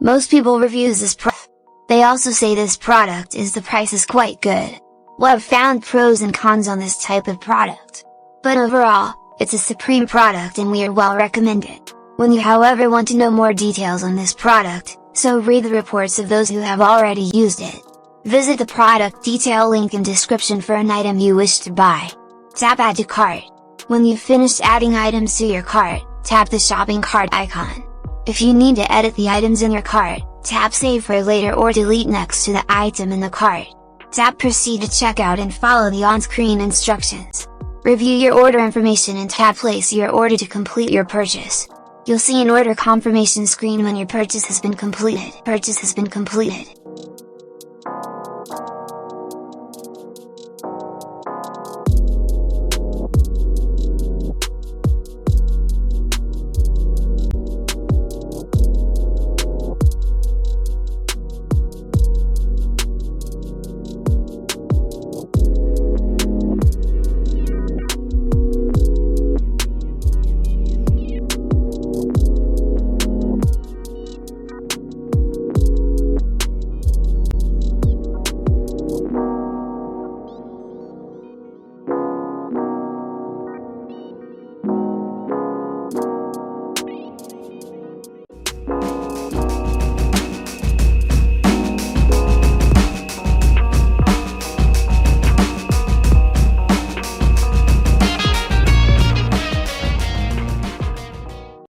Most people reviews this product. They also say this product is the price is quite good. Well, I've found pros and cons on this type of product. But overall, it's a supreme product and we are well recommend it. When you however want to know more details on this product, so read the reports of those who have already used it. Visit the product detail link in description for an item you wish to buy. Tap add to cart. When you've finished adding items to your cart, tap the shopping cart icon. If you need to edit the items in your cart, tap save for later or delete next to the item in the cart. Tap proceed to checkout and follow the on-screen instructions. Review your order information and tap place your order to complete your purchase. You'll see an order confirmation screen when your purchase has been completed.